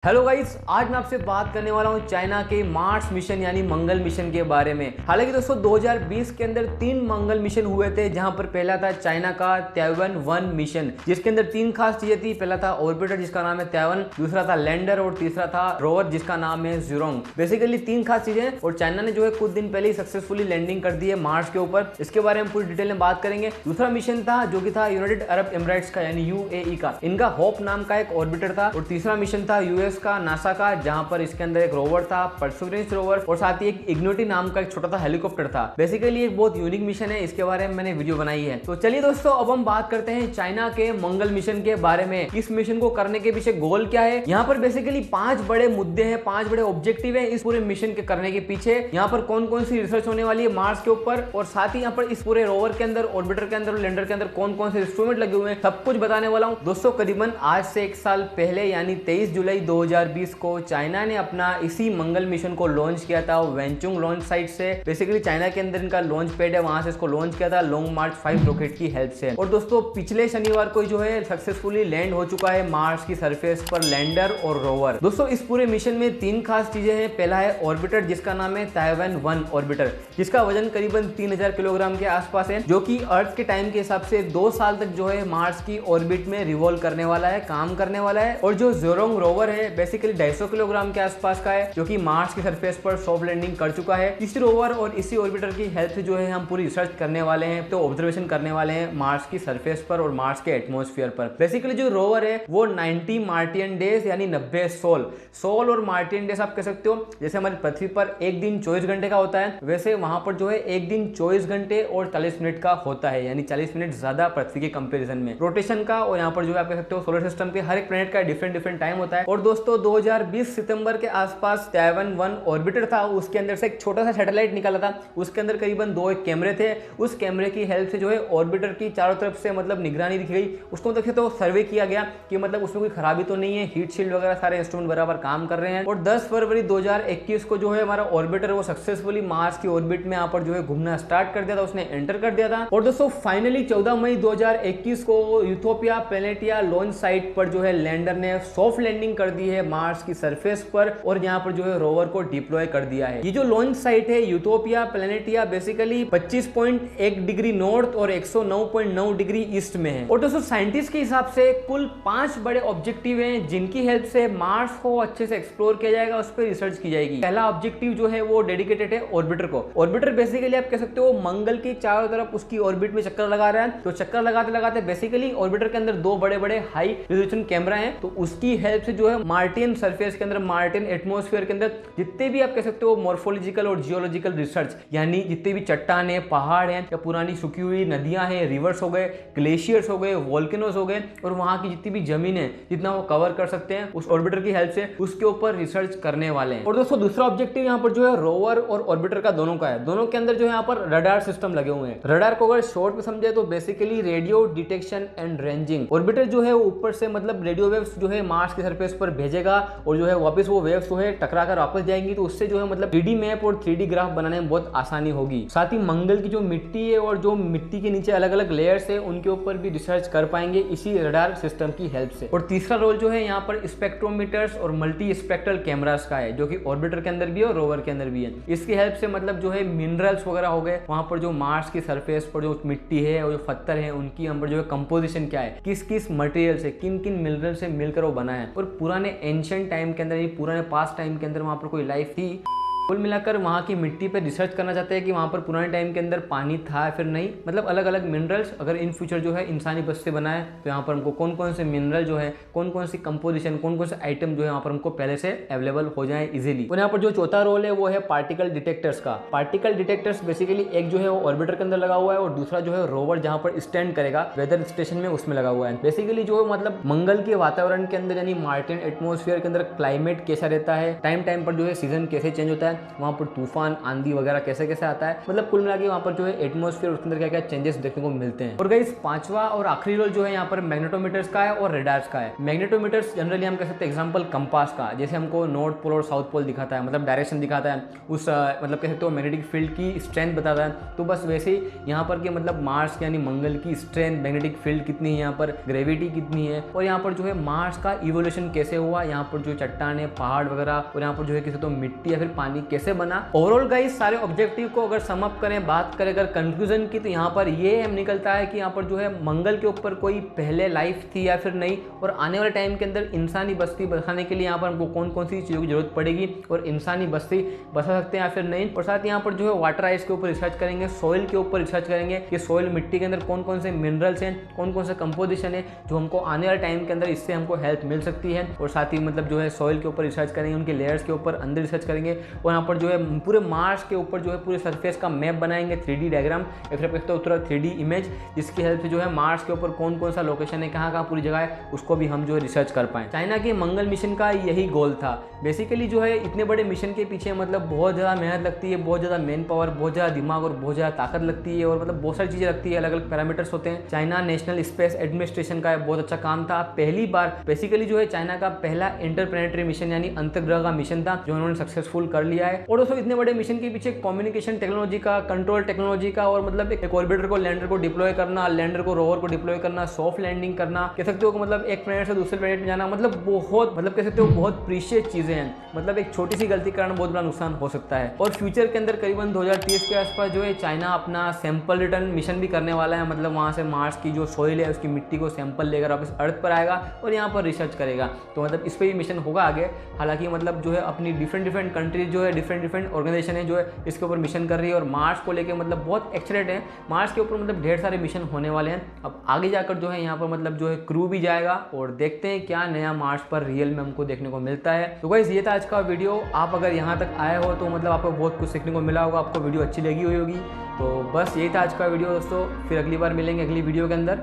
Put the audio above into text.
Hello guys, आज मैं आपसे बात करने वाला हूँ चाइना के मार्स मिशन यानी मंगल मिशन के बारे में। हालांकि दोस्तों 2020 के अंदर 3 मंगल मिशन हुए थे, जहां पर पहला था चाइना का ताइवान-1 मिशन, जिसके अंदर 3 खास चीजें थी। पहला था ऑर्बिटर जिसका नाम है ताइवान, दूसरा था लैंडर और तीसरा था रोवर जिसका नाम है ज़ुरोंग। बेसिकली 3 खास चीजें, और चाइना ने जो है कुछ दिन पहले ही सक्सेसफुली लैंडिंग कर दी है मार्स के ऊपर। इसके बारे में पूरी डिटेल में बात करेंगे। दूसरा मिशन था जो कि था यूनाइटेड अरब एमिरेट्स का यानी यूएई का, इनका होप नाम का एक ऑर्बिटर था। और तीसरा मिशन था यूएस का नासा का, जहां पर इसके अंदर एक रोवर था परसेवरेंस रोवर, और साथ ही एक इग्निटी नाम का एक छोटा सा हेलीकॉप्टर था। बेसिकली एक बहुत यूनिक मिशन है, इसके बारे में मैंने वीडियो बनाई है। तो चलिए दोस्तों, अब हम बात करते हैं चाइना के मंगल मिशन के बारे में। इस मिशन को करने के पीछे गोल क्या है। यहाँ पर बेसिकली 5 बड़े मुद्दे हैं, 5 बड़े ऑब्जेक्टिव है इस पूरे मिशन के करने के पीछे। यहाँ पर कौन कौन सी रिसर्च होने वाली है मार्स के ऊपर, और साथ ही यहाँ पर इस पूरे रोवर के अंदर, ऑर्बिटर के अंदर और लैंडर के अंदर कौन कौन से इंस्ट्रूमेंट लगे हुए हैं, सब कुछ बताने वाला हूँ दोस्तों। करीबन आज से 1 साल पहले यानी 23 जुलाई 2020 को चाइना ने अपना इसी मंगल मिशन को लॉन्च किया था वेंचुंग लॉन्च साइट से। बेसिकली चाइना के अंदर इनका लॉन्च पैड है, वहां से इसको लॉन्च किया था लॉन्ग मार्च 5 रॉकेट की हेल्प से। और दोस्तों पिछले शनिवार को जो है सक्सेसफुली लैंड हो चुका है मार्स की सरफेस पर लैंडर और रोवर। दोस्तों इस पूरे मिशन में 3 खास चीजें हैं। पहला है ऑर्बिटर जिसका नाम है ताइवान-1 ऑर्बिटर, जिसका वजन करीबन 3000 किलोग्राम के आसपास है, जो कि अर्थ के टाइम के हिसाब से 2 साल तक जो है मार्स की ऑर्बिट में रिवॉल्व करने वाला है, काम करने वाला है। और जो ज़ुरोंग रोवर है बेसिकली 250 किलोग्राम के आसपास का है, जो कि मार्स की सरफेस पर सॉफ्ट लैंडिंग कर चुका है। इसी रोवर और इसी ऑर्बिटर की हेल्प से जो है हम पूरी रिसर्च करने वाले हैं, तो ऑब्जर्वेशन करने वाले हैं मार्स की सरफेस पर और मार्स के एटमॉस्फेयर पर। बेसिकली जो रोवर है वो 90 मार्टियन डेज यानी 90 सोल और मार्टियन डेज आप कह सकते हो। जैसे हमारी पृथ्वी पर एक दिन 24 घंटे का होता है, वैसे वहां पर जो है एक दिन 24 घंटे और 40 मिनट का होता है, यानी 40 मिनट ज्यादा पृथ्वी के कंपेरिजन में रोटेशन का। और यहाँ पर जो है आप कह सकते हो सोलर सिस्टम के हर एक प्लैनेट का डिफरेंट टाइम होता है। और दोस्तों 2020 सितंबर के आसपास ताइवान-1 ऑर्बिटर था, उसके अंदर से एक छोटा सा सैटेलाइट निकाला था। उसके अंदर करीबन 2 कैमरे थे। उस कैमरे की हेल्प से जो है ऑर्बिटर की चारों तरफ से मतलब निगरानी रखी गई। उसको मतलब तो सर्वे किया गया कि मतलब उसमें कोई खराबी तो नहीं है, हीट शील्ड वगैरह सारे इंस्ट्रूमेंट बराबर काम कर रहे हैं। और 10 फरवरी 2021 को जो है हमारा ऑर्बिटर वो सक्सेसफुली मार्स की ऑर्बिट में यहाँ पर जो है घूमना स्टार्ट कर दिया था, उसने एंटर कर दिया था। और दोस्तों फाइनली 14 मई 2021 को यूथोपिया प्लैनेटिया लॉन्च साइट पर जो है लैंडर ने सॉफ्ट लैंडिंग कर दी है मार्स की सरफेस पर, और यहाँ पर जो है रोवर को डिप्लॉय कर दिया है। ये जो लॉन्च साइट है यूथोपिया प्लैनेटिया बेसिकली 25.1 डिग्री नॉर्थ और 109.9 डिग्री ईस्ट में है। और दोस्तों साइंटिस्ट के हिसाब से कुल 5 बड़े ऑब्जेक्टिव हैं, जिनकी हेल्प से मार्स को अच्छे से एक्सप्लोर किया जाएगा, उस पर रिसर्च की जाएगी। पहला ऑब्जेक्टिव जो है वो डेडिकेटेड है ऑर्बिटर को। ऑर्बिटर बेसिकली आप कह सकते हो मंगल की चारों तरफ उसकी ऑर्बिट में चक्कर लगा रहा है। तो चक्कर लगाते लगाते बेसिकली ऑर्बिटर के अंदर 2 बड़े बड़े हाई रेजोल्यूशन कैमरा हैं, तो उसकी हेल्प से जो है मार्टियन सरफेस के अंदर, मार्टियन एटमॉस्फेयर के अंदर जितने भी आप कह सकते हो मॉर्फोलॉजिकल और जियोलॉजिकल रिसर्च, यानी जितने भी चट्टान है, पहाड़ हैं, या पुरानी सूखी हुई नदियां हैं, रिवर्स हो गए, ग्लेशियर्स हो गए, वोल्केनोज हो गए, और वहां की जितनी भी जमीन है जितना वो कवर कर सकते हैं उस ऑर्बिटर की हेल्प से, उसके ऊपर रिसर्च करने वाले हैं। और दोस्तों दूसरा ऑब्जेक्टिव यहाँ पर जो है रोवर और ऑर्बिटर का दोनों का है। दोनों के अंदर जो है यहाँ पर रडार सिस्टम लगे हुए हैं। रडार को अगर शॉर्ट में समझे तो basically radio detection and ranging. Orbiter जो है वो ऊपर से मतलब रेडियो वेव्स जो है मार्स की सरफेस पर भेजेगा, और जो है वापस वो वेव्स जो है टकरा कर वापस जाएंगी, तो उससे जो है मतलब 3D मैप और 3D ग्राफ बनाने में बहुत आसानी होगी। साथ ही मंगल की जो मिट्टी है और जो मिट्टी के नीचे अलग अलग लेयर्स है उनके ऊपर भी रिसर्च कर पाएंगे इसी रडार सिस्टम की हेल्प से। और तीसरा रोल जो है यहाँ पर स्पेक्ट्रोमीटर्स और मल्टी स्पेक्ट्रल कैमरास का है, जो कि ऑर्बिटर के अंदर भी है और रोवर के अंदर भी है। इसकी हेल्प से मतलब जो है मिनरल्स वगैरह हो गए, वहां पर जो मार्स की सरफेस पर जो मिट्टी है और जो पत्थर है उनकी हम पर जो है कंपोजिशन क्या है, किस किस मटेरियल से, किन किन मिनरल से मिलकर वो बना है, और पुराने एंशिएंट टाइम के अंदर, पुराने पास्ट टाइम के अंदर वहां पर कोई लाइफ थी। कुल मिलाकर वहाँ की मिट्टी पर रिसर्च करना चाहते हैं कि वहाँ पर पुराने टाइम के अंदर पानी था फिर नहीं, मतलब अलग अलग मिनरल्स अगर इन फ्यूचर जो है इंसानी बस से बना है, तो यहाँ पर हमको कौन कौन से मिनरल जो है, कौन कौन सी कंपोजिशन, कौन कौन से आइटम जो है यहाँ पर हमको पहले से अवेलेबल हो जाए इजीली। और यहाँ पर जो चौथा रोल है वो है पार्टिकल डिटेक्टर्स का। पार्टिकल डिटेक्टर्स बेसिकली एक जो है वो ऑर्बिटर के अंदर लगा हुआ है, और दूसरा जो है रोवर जहाँ पर स्टैंड करेगा वेदर स्टेशन में उसमें लगा हुआ है। बेसिकली जो मतलब मंगल के वातावरण के अंदर यानी मार्टियन एटमॉस्फेयर के अंदर क्लाइमेट कैसा रहता है, टाइम टाइम पर जो है सीजन कैसे चेंज होता है, वहाँ पर तूफान, आंधी वगैरह कैसे कैसे आता है, मतलब कुल मिला के वहाँ पर जो है एटमॉस्फेयर उसके अंदर क्या क्या चेंजेस देखने को मिलते हैं। और गाइस पांचवा और आखिरी रोल जो है यहाँ पर मैग्नेटोमीटर्स का है और रेडार्स का है। मैग्नेटोमीटर्स जनरली हम कह सकते हैं एग्जांपल कंपास का, जैसे हमको नॉर्थ पोल और साउथ पोल दिखाता है, मतलब डायरेक्शन दिखाता है, उस मतलब कह सकते हो मैग्नेटिक फील्ड की स्ट्रेंथ बताता है। तो बस वैसे ही यहाँ पर के मतलब मार्स यानी मंगल की स्ट्रेंथ, मैग्नेटिक फील्ड कितनी है, यहाँ पर ग्रेविटी कितनी है, और यहाँ पर जो है मार्स का इवोल्यूशन कैसे हुआ, यहाँ पर जो चट्टाने, पहाड़ वगैरह, और यहाँ पर जो है किसी तो मिट्टी या फिर पानी कैसे बना। ओवरऑल गाइस सारे ऑब्जेक्टिव को अगर सम अप करें, बात करें अगर कंक्लूजन की, तो यहाँ पर ये निकलता है कि यहाँ पर जो है मंगल के ऊपर कोई पहले लाइफ थी या फिर नहीं, और आने वाले टाइम के अंदर इंसानी बस्ती बसाने के लिए यहाँ पर हमको कौन कौन सी चीज़ों की जरूरत पड़ेगी और इंसानी बस्ती बसा सकते हैं या फिर नहीं। और साथ यहाँ पर जो है वाटर आइस के ऊपर रिसर्च करेंगे, सॉइल के ऊपर रिसर्च करेंगे कि सॉइल मिट्टी के अंदर कौन कौन से मिनरल्स हैं, कौन कौन से कंपोजिशन है जो हमको आने वाले टाइम के अंदर इससे हमको हेल्प मिल सकती है। और साथ ही मतलब जो है सॉइल के ऊपर रिसर्च करेंगे, उनके लेयर्स के ऊपर अंदर रिसर्च करेंगे, और यहाँ पर जो है पूरे मार्स के ऊपर जो है पूरे सरफेस का मैप बनाएंगे, 3D डायग्राम या फिर 3D इमेज, जिसकी हेल्प से जो है मार्स के ऊपर कौन कौन सा लोकेशन है, कहाँ कहाँ पूरी जगह है, उसको भी हम जो है रिसर्च कर पाएँ। चाइना के मंगल मिशन का यही गोल था। बेसिकली जो है इतने बड़े मिशन के पीछे मतलब बहुत ज़्यादा मेहनत लगती है, बहुत ज़्यादा मैन पावर, बहुत ज़्यादा दिमाग और बहुत ज़्यादा ताकत लगती है, और मतलब बहुत सारी चीज़ें लगती है, अलग अलग पैरामीटर्स होते हैं। चाइना नेशनल स्पेस एडमिनिस्ट्रेशन का बहुत अच्छा काम था। पहली बार बेसिकली जो है चाइना का पहला इंटरप्लेनेटरी मिशन यानी अंतर्ग्रह का मिशन था जो उन्होंने सक्सेसफुल कर लिया है। और दोस्तों इतने बड़े मिशन के पीछे कम्युनिकेशन टेक्नोलॉजी का, कंट्रोल टेक्नोलॉजी का, और मतलब एक ऑर्बिटर को, लैंडर को डिप्लॉय करना, लैंडर को, रोवर को डिप्लॉय करना, सॉफ्ट लैंडिंग करना, कह सकते हो मतलब एक प्लेनेट से दूसरे प्लेनेट में जाना, मतलब बहुत मतलब कह सकते हो बहुत प्रीशियस चीजें हैं। मतलब एक छोटी सी गलती के कारण बहुत बड़ा नुकसान हो सकता है। और फ्यूचर के अंदर करीबन 2030 के आसपास जो है चाइना अपना सैंपल रिटर्न मिशन भी करने वाला है, मतलब वहाँ से मार्स की जो सॉइल है उसकी मिट्टी को सैंपल लेकर वापस अर्थ पर आएगा और यहाँ पर रिसर्च करेगा। तो मतलब इस पर भी मिशन होगा आगे। हालांकि मतलब जो है अपनी डिफरेंट कंट्रीज जो है डिफरेंट ऑर्गेनाइजेशन है जो है इसके ऊपर मिशन कर रही है, और मार्स को लेकर मतलब बहुत एक्साइटेड है। मार्स के ऊपर मतलब ढेर सारे मिशन होने वाले हैं। अब आगे जाकर जो है यहाँ पर मतलब जो है क्रू भी जाएगा, और देखते हैं क्या नया मार्स पर रियल में हमको देखने को मिलता है। तो गाइस ये था आज का वीडियो। आप अगर यहाँ तक आए हो तो मतलब आपको बहुत कुछ सीखने को मिला होगा, आपको वीडियो अच्छी लगी हुई होगी। तो बस यही था आज का वीडियो दोस्तों, फिर अगली बार मिलेंगे अगली वीडियो के अंदर।